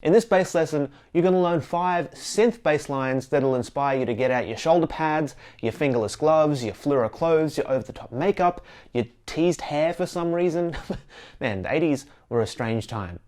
In this bass lesson, you're going to learn 5 synth bass lines that'll inspire you to get out your shoulder pads, your fingerless gloves, your fluoro clothes, your over-the-top makeup, your teased hair for some reason. Man, the 80s were a strange time.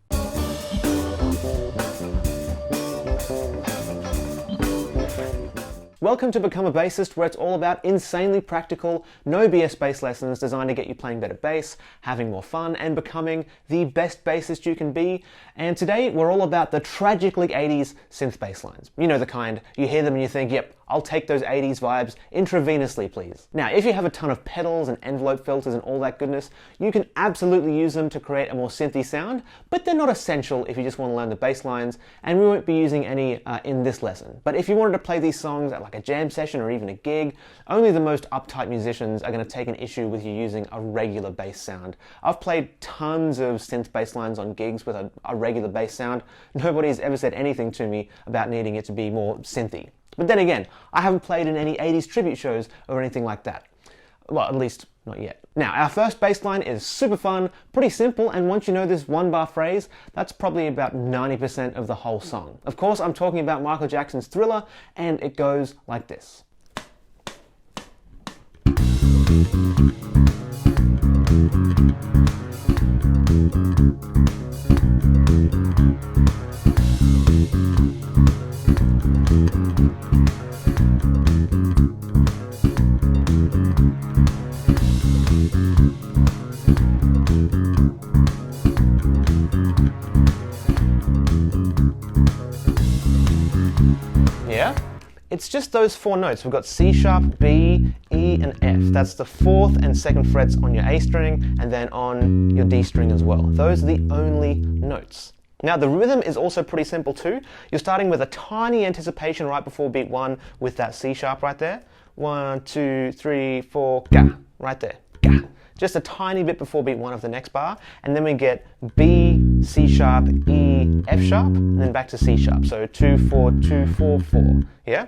Welcome to Become a Bassist, where it's all about insanely practical, no BS bass lessons designed to get you playing better bass, having more fun, and becoming the best bassist you can be. And today, we're all about the tragically 80s synth bass lines. You know the kind, you hear them and you think, yep, I'll take those 80s vibes intravenously, please. Now, if you have a ton of pedals and envelope filters and all that goodness, you can absolutely use them to create a more synthy sound, but they're not essential if you just want to learn the bass lines, and we won't be using any in this lesson. But if you wanted to play these songs at like a jam session or even a gig, only the most uptight musicians are going to take an issue with you using a regular bass sound. I've played tons of synth bass lines on gigs with a regular bass sound. Nobody's ever said anything to me about needing it to be more synthy. But then again, I haven't played in any 80s tribute shows or anything like that. Well, at least not yet. Now, our first bass line is super fun, pretty simple, and once you know this one-bar phrase, that's probably about 90% of the whole song. Of course, I'm talking about Michael Jackson's Thriller, and it goes like this. Yeah? It's just those 4 notes. We've got C sharp, B, E, and F. That's the 4th and 2nd frets on your A string, and then on your D string as well. Those are the only notes. Now, the rhythm is also pretty simple too. You're starting with a tiny anticipation right before beat 1 with that C sharp right there. 1, 2, 3, 4, ga, right there, ga. Just a tiny bit before beat 1 of the next bar, and then we get B, C sharp, E, F sharp, and then back to C sharp. So 2, 4, 2, 4, 4. Yeah?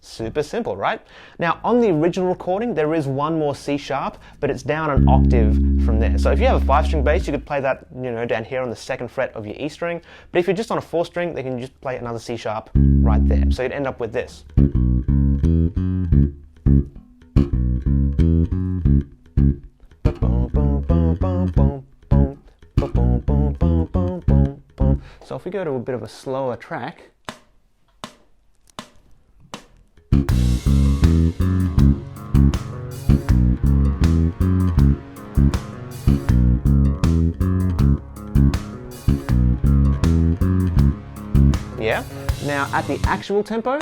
Super simple, right? Now, on the original recording, there is one more C sharp, but it's down an octave from there. So if you have a 5-string bass, you could play that, down here on the 2nd fret of your E string. But if you're just on a 4-string, then you can just play another C sharp right there. So you'd end up with this. So if we go to a bit of a slower track, yeah? Now at the actual tempo,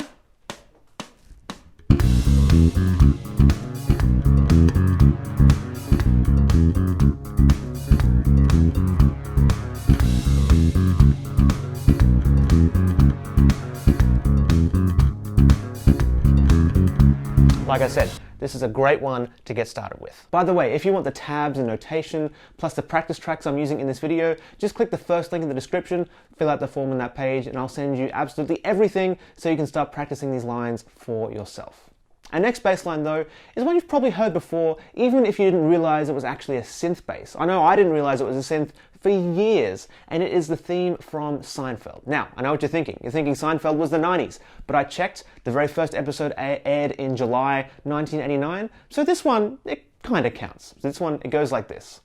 like I said, this is a great one to get started with. By the way, if you want the tabs and notation, plus the practice tracks I'm using in this video, just click the first link in the description, fill out the form on that page, and I'll send you absolutely everything so you can start practicing these lines for yourself. Our next bass line, though, is one you've probably heard before, even if you didn't realize it was actually a synth bass. I know I didn't realize it was a synth for years, and it is the theme from Seinfeld. Now, I know what you're thinking. You're thinking Seinfeld was the 90s, but I checked. The very first episode aired in July 1989, so this one, it kind of counts. This one, it goes like this.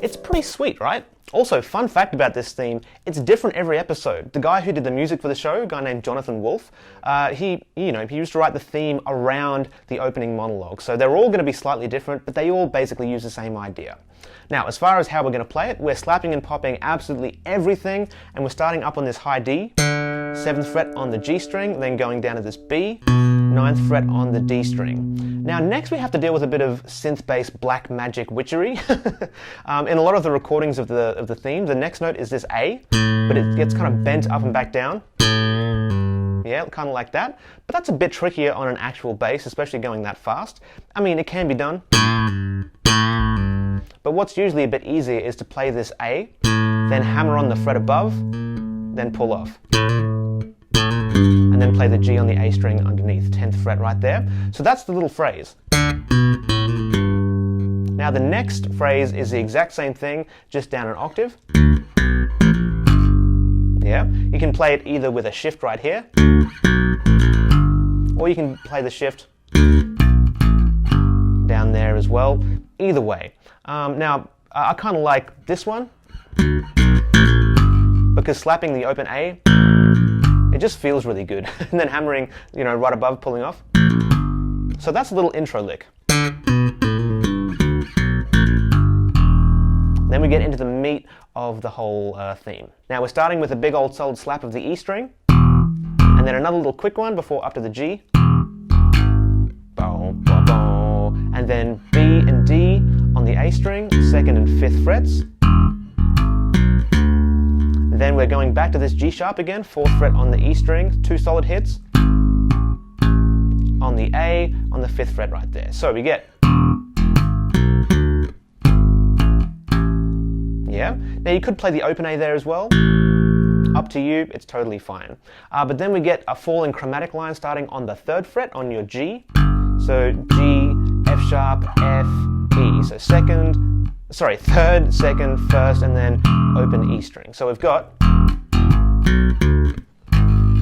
It's pretty sweet, right? Also, fun fact about this theme, it's different every episode. The guy who did the music for the show, a guy named Jonathan Wolfe, he used to write the theme around the opening monologue. So they're all going to be slightly different, but they all basically use the same idea. Now, as far as how we're going to play it, we're slapping and popping absolutely everything, and we're starting up on this high D, 7th fret on the G string, then going down to this B, 9th fret on the D string. Now next we have to deal with a bit of synth-based black magic witchery. In a lot of the recordings of the theme, the next note is this A, but it gets kind of bent up and back down. Yeah, kind of like that. But that's a bit trickier on an actual bass, especially going that fast. I mean, it can be done. But what's usually a bit easier is to play this A, then hammer on the fret above, then pull off. And then play the G on the A string underneath, 10th fret right there. So that's the little phrase. Now the next phrase is the exact same thing, just down an octave. Yeah, you can play it either with a shift right here, or you can play the shift down there as well. Either way. Now, I kind of like this one, because slapping the open A, it just feels really good. And then hammering, right above, pulling off. So that's a little intro lick. Then we get into the meat of the whole theme. Now we're starting with a big old solid slap of the E string, and then another little quick one before up to the G. And then B and D on the A string, 2nd and 5th frets. Then we're going back to this G sharp again, 4th fret on the E string, 2 solid hits. On the A, on the 5th fret right there. So we get... Yeah. Now you could play the open A there as well. Up to you, it's totally fine. But then we get a falling chromatic line starting on the 3rd fret on your G. So G, F sharp, F, E. So 3rd, 2nd, 1st, and then open E string. So we've got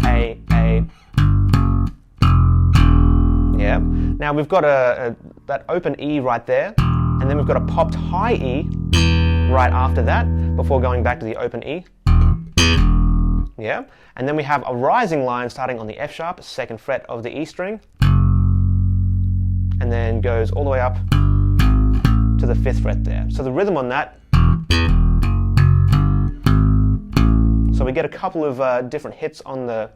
A. Yeah. Now we've got that open E right there, and then we've got a popped high E right after that, before going back to the open E. Yeah. And then we have a rising line starting on the F sharp, 2nd fret of the E string, and then goes all the way up to the 5th fret there. So the rhythm on that, so we get a couple of different hits on the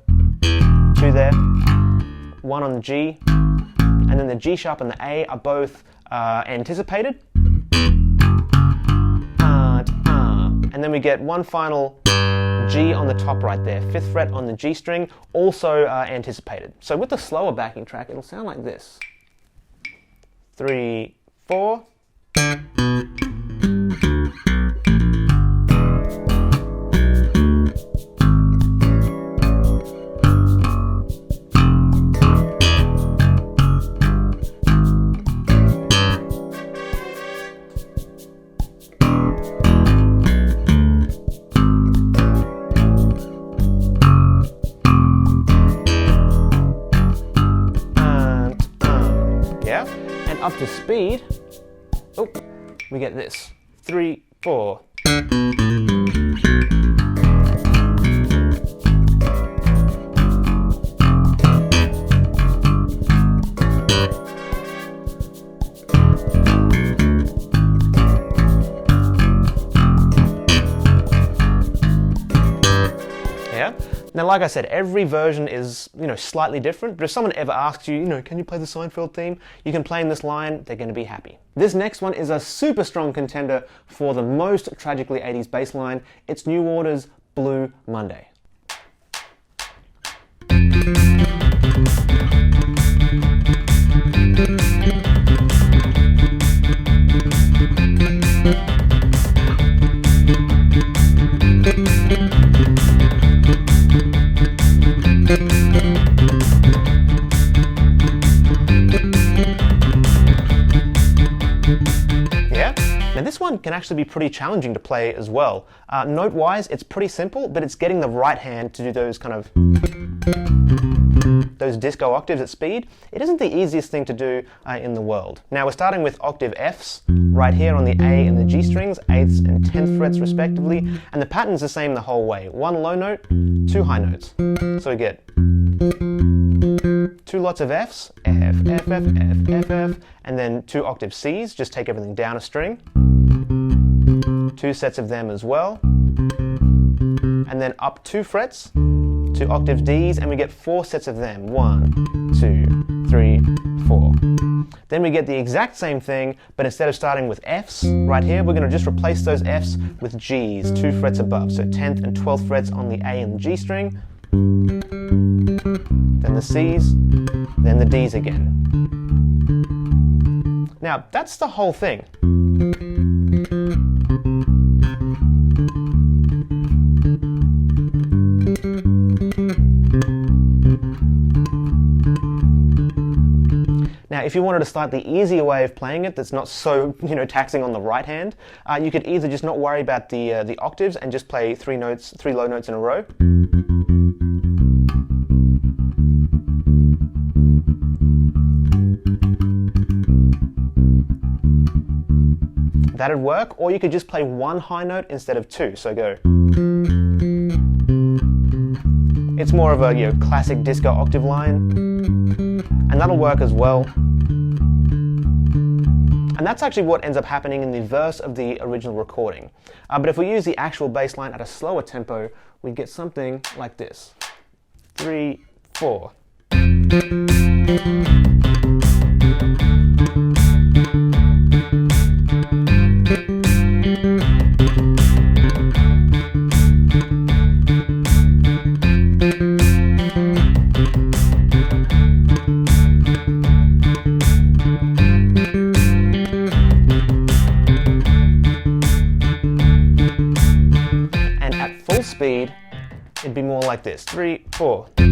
2 there, 1 on the G, and then the G sharp and the A are both anticipated. And then we get one final G on the top right there, 5th fret on the G string, also anticipated. So with the slower backing track, it'll sound like this. 3, 4. Up to speed, we get this. 3, 4. Yeah. Now, like I said, every version is, slightly different, but if someone ever asks you, can you play the Seinfeld theme? You can play in this line, they're going to be happy. This next one is a super strong contender for the most tragically 80s bass line. It's New Order's Blue Monday. Now this one can actually be pretty challenging to play as well. Note-wise, it's pretty simple, but it's getting the right hand to do those kind of those disco octaves at speed. It isn't the easiest thing to do in the world. Now we're starting with octave Fs right here on the A and the G strings, 8th and 10th frets respectively, and the pattern's the same the whole way. 1 low note, 2 high notes. So we get 2 lots of Fs, F, F, F, F, F, F, and then 2 octave Cs, just take everything down a string. 2 sets of them as well. And then up 2 frets, 2 octave Ds, and we get 4 sets of them. 1, 3, 4. Then we get the exact same thing, but instead of starting with Fs right here, we're going to just replace those Fs with Gs, 2 frets above. So 10th and 12th frets on the A and the G string, then the Cs, then the Ds again. Now, that's the whole thing. Now, if you wanted a slightly easier way of playing it that's not so, taxing on the right hand, you could either just not worry about the octaves and just play three low notes in a row. That'd work, or you could just play one high note instead of two, so go. It's more of a classic disco octave line, and that'll work as well. And that's actually what ends up happening in the verse of the original recording. But if we use the actual bass line at a slower tempo, we get something like this. 3, 4. Speed, it'd be more like this. 3, 4. Just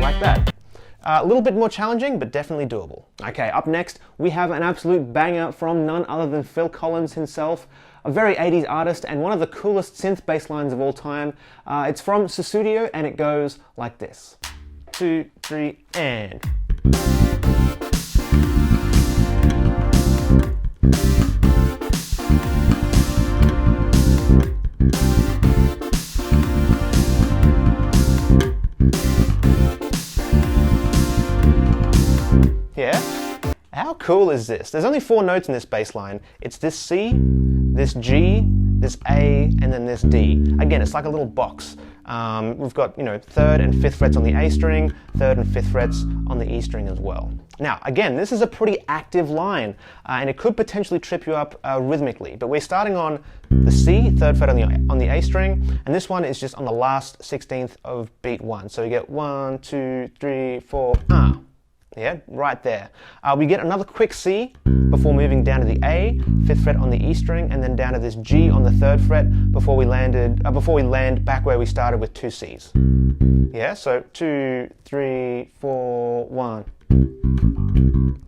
like that. A little bit more challenging, but definitely doable. Okay, up next, we have an absolute banger from none other than Phil Collins himself, a very 80s artist and one of the coolest synth bass lines of all time. It's from Sussudio and it goes like this. 2, 3, and... Yeah? How cool is this? There's only 4 notes in this bass line. It's this C, this G, this A, and then this D. Again, it's like a little box. We've got, 3rd and 5th frets on the A string, 3rd and 5th frets on the E string as well. Now, again, this is a pretty active line, and it could potentially trip you up rhythmically, but we're starting on the C, 3rd fret on the A string, and this one is just on the last 16th of beat 1. So you get 1, 2, 3, 4, Yeah, right there. We get another quick C before moving down to the A, 5th fret on the E string, and then down to this G on the 3rd fret before we land back where we started with 2 Cs. Yeah, so 2, 3, 4, 1.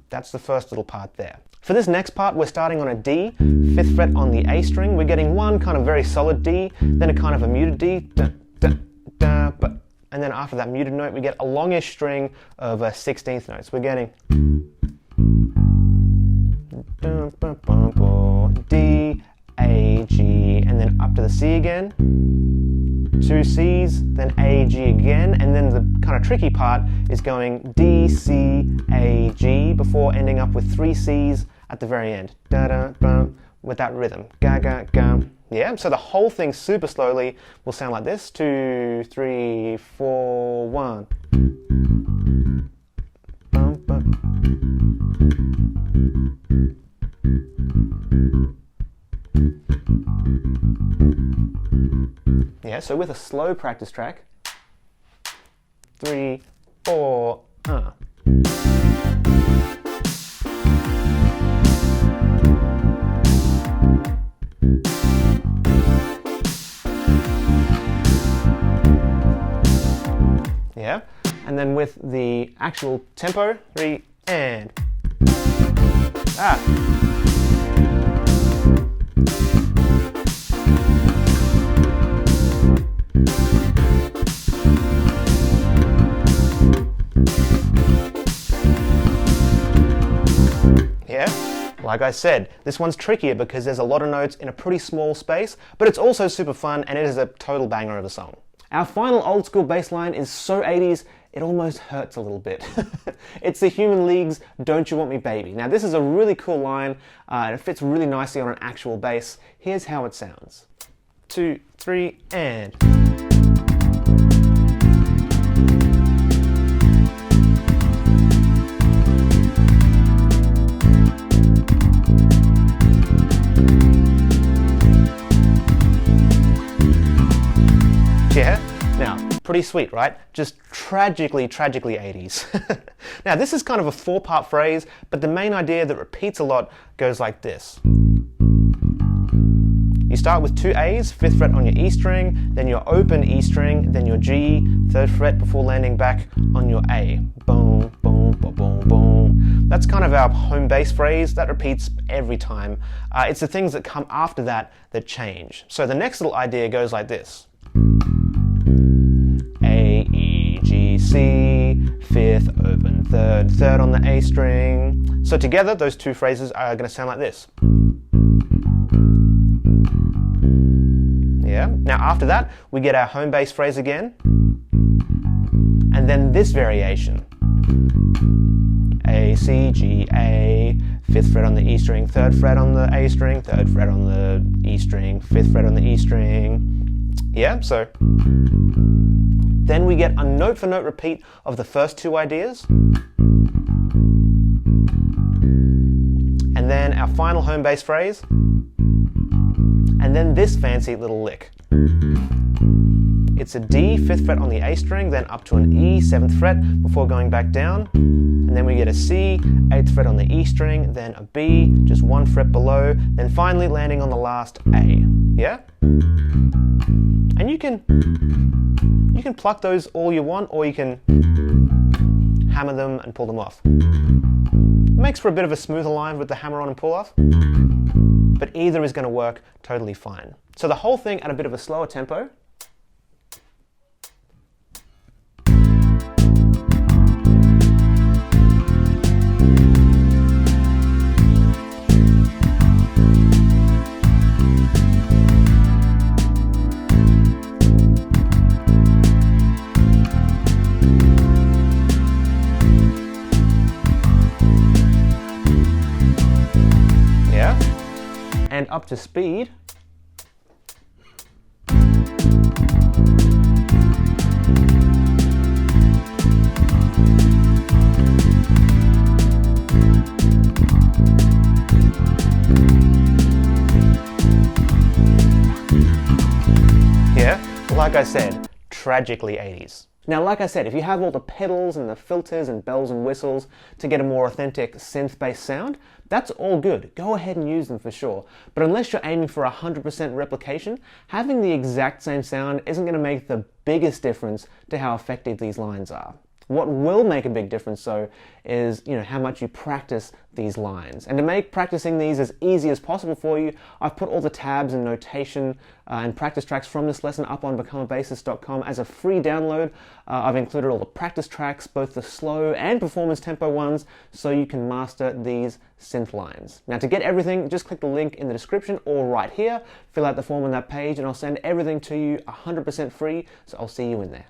That's the first little part there. For this next part, we're starting on a D, 5th fret on the A string. We're getting one kind of very solid D, then a kind of a muted D, and then after that muted note, we get a longish string of 16th notes. We're getting D, A, G, and then up to the C again. 2 Cs, then A, G again, and then the kind of tricky part is going D, C, A, G before ending up with 3 Cs at the very end. With that rhythm. Ga, ga, ga. Yeah, so the whole thing super slowly will sound like this. 2, 3, 4, 1. Yeah, so with a slow practice track. 3, 4, Yeah, and then with the actual tempo, 3 and Yeah, like I said, this one's trickier because there's a lot of notes in a pretty small space, but it's also super fun and it is a total banger of a song. Our final old school bass line is so 80s, it almost hurts a little bit. It's the Human League's Don't You Want Me Baby. Now this is a really cool line, and it fits really nicely on an actual bass. Here's how it sounds. 2, 3, and... Yeah? Now, pretty sweet, right? Just tragically 80s. Now, this is kind of a 4-part phrase, but the main idea that repeats a lot goes like this. You start with 2 A's, 5th fret on your E string, then your open E string, then your G, 3rd fret before landing back on your A. Boom, boom, boom, boom, boom. That's kind of our home bass phrase that repeats every time. It's the things that come after that that change. So the next little idea goes like this. A, E, G, C, 5th, open 3rd, 3rd on the A string. So together, those 2 phrases are going to sound like this. Yeah. Now after that, we get our home bass phrase again, and then this variation. A, C, G, A, 5th fret on the E string, 3rd fret on the A string, 3rd fret on the E string, 5th fret on the E string. Yeah, so then we get a note-for-note repeat of the first 2 ideas, and then our final home bass phrase, and then this fancy little lick. It's a D, 5th fret on the A string, then up to an E, 7th fret, before going back down, and then we get a C, 8th fret on the E string, then a B, just 1 fret below, then finally landing on the last A. Yeah? And you can pluck those all you want, or you can hammer them and pull them off. It makes for a bit of a smoother line with the hammer on and pull off, but either is going to work totally fine. So the whole thing at a bit of a slower tempo. And up to speed. Yeah, like I said, tragically 80s. Now, like I said, if you have all the pedals and the filters and bells and whistles to get a more authentic synth-based sound, that's all good. Go ahead and use them for sure. But unless you're aiming for 100% replication, having the exact same sound isn't going to make the biggest difference to how effective these lines are. What will make a big difference, though, is how much you practice these lines. And to make practicing these as easy as possible for you, I've put all the tabs and notation and practice tracks from this lesson up on becomeabassist.com as a free download. I've included all the practice tracks, both the slow and performance tempo ones, so you can master these synth lines. Now, to get everything, just click the link in the description or right here, fill out the form on that page, and I'll send everything to you 100% free, so I'll see you in there.